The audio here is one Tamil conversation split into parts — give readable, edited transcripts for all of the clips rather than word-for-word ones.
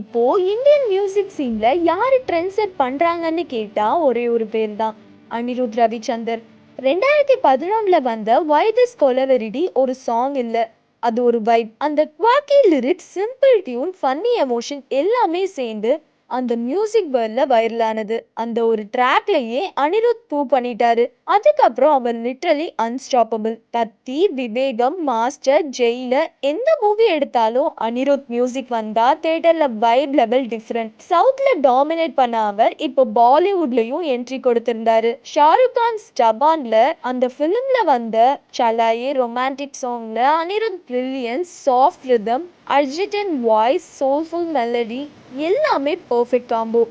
இப்போ இந்தியன் மியூசிக் சீன்ல யாரு ட்ரெண்ட் செட் பண்றாங்கன்னு கேட்டா ஒரே ஒரு பேர் தான், அனிருத் ரவிச்சந்தர். 2011ல வந்த வை திஸ் கொலவெரிடி ஒரு சாங் இல்ல, அது ஒரு வைப். அந்த குவாக்கி lyrics, simple tune, funny emotion எல்லாமே சேர்ந்து அந்த மியூசிக் வேர்ல்ட்ல வைரலானது. அந்த ஒரு ட்ராக்லயே அனிருத் ப்ரூவ் பண்ணிட்டாரு. அதுக்கப்புறம் அவர் literally unstoppable. Kaththi, Vivegam, Master, Jailer, எந்த மூவி எடுத்தாலும் அனிருத் மியூசிக் வந்தா தியேட்டர்ல வைப் லெவல் டிஃப்ரெண்ட். சவுத்ல டாமினேட் பண்ண அவர் இப்போ பாலிவுட்லயும் என்ட்ரி கொடுத்திருந்தாரு. ஷாருக் கான் ஜபான்ல அந்த ஃபிலிம்ல வந்த சலாயே ரொமான்டிக் சாங்ல அனிருத் பிரில்லியன்ஸ், சாஃப்ட் ரிதம், அர்ஜென்டின் வாய்ஸ், சோல்ஃபுல் மெலடி எல்லாமே perfect combo.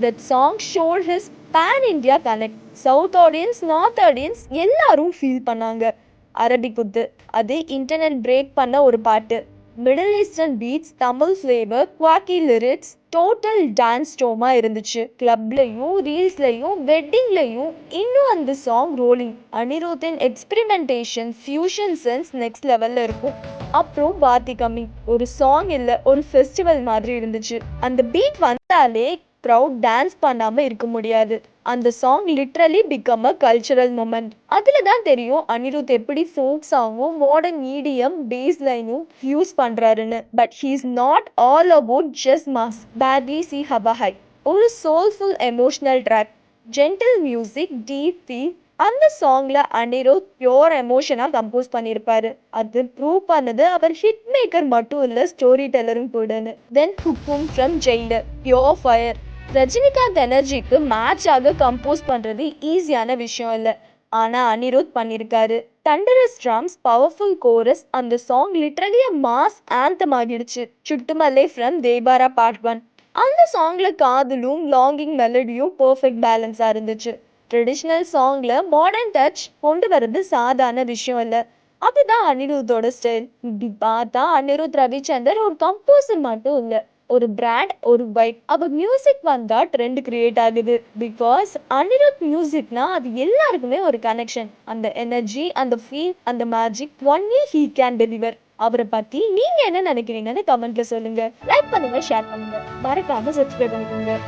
That song showed his pan India connect. South audience, north audience எல்லாரும் ஃபீல் பண்ணாங்க. அரபிக் குத்து, அது இன்டர்நெட் பிரேக் பண்ண ஒரு பாட்டு. Middle eastern beads, Tamil flavour, குவாக்கி லிரிக்ஸ், டோட்டல் டான்ஸ் ஸ்டோமா இருந்துச்சு. கிளப்லையும், ரீல்ஸ்லையும், வெட்டிங்லையும் இன்னும் அந்த சாங் ரோலிங். அனிருத்தின் எக்ஸ்பிரிமெண்டேஷன், ஃபியூஷன் சென்ஸ் நெக்ஸ்ட் லெவல்ல இருக்கும். அப்புறம் பாத்தி கம்மி, ஒரு சாங் இல்ல, ஒரு ஃபெஸ்டிவல் மாதிரி இருந்துச்சு. அந்த பீட் வந்தாலே க்ரௌட் டான்ஸ் பண்ணாம இருக்க முடியாது. அந்த song literally become a cultural moment. அதில் தான் தெரியும் அனிருத் எப்படி ஃபோக் சாங்கும் மாடர்ன் இடிஎம் பேஸ் லைனும் யூஸ் பண்ணுறாருன்னு. But he is not all about just mass. பேட்லி சி ஹவா ஹை, ஒரு soulful emotional track, gentle music, deep feel. அந்த சாங்ல அனிருத் பியோர் எமோஷனா கம்போஸ் பண்ணியிருப்பாரு. அது ப்ரூவ் பண்ணது அவர் ஹிட் மேக்கர் மட்டும் இல்ல, ஸ்டோரி டெல்லரும் கூடன்னு. Then Hukum from Jailer, pure fire. Rajinikanth எனர்ஜிக்கு மேட்ச் ஆக கம்போஸ் பண்றது ஈஸியான விஷயம் இல்லை, ஆனா அனிருத் பண்ணியிருக்காரு. தண்டரஸ் ட்ரம்ஸ், பவர்ஃபுல் கோரஸ், அந்த சாங் லிட்டரலி மாஸ் ஆந்தம் ஆகிடுச்சு. சுட்டுமல்லே ஃப்ரம் தேபாரா பார்ட் 1, அந்த சாங்ல காதலும் லாங்கிங் மெலடியும் பெர்ஃபெக்ட் பேலன்ஸா இருந்துச்சு. ட்ரெடிஷ்னல் சாங்ல மாடர்ன் டச் கொண்டு வர்றது சாதாரண விஷயம் இல்லை, அதுதான் அனிருத்தோட ஸ்டைல். இப்படி பார்த்தா அனிருத் ரவிச்சந்தர் ஒரு கம்போசர் மட்டும் இல்லை, ஒரு பிராண்ட், ஒரு வைப். அவர் மியூசிக் வந்தா ட்ரெண்ட் கிரியேட் ஆகுது. பிகாஸ் அனிருத் மியூசிக்னா அது எல்லாருக்குமே ஒரு கனெக்ஷன். அந்த எனர்ஜி, அந்த ஃபீல், அந்த magic only he can deliver. அவரை பத்தி நீங்க என்ன நினைக்கிறீங்கன்னு கமெண்ட்ல சொல்லுங்க. லைக் பண்ணுங்க, ஷேர் பண்ணுங்க, மறக்காம சப்ஸ்கிரைப் பண்ணுங்க.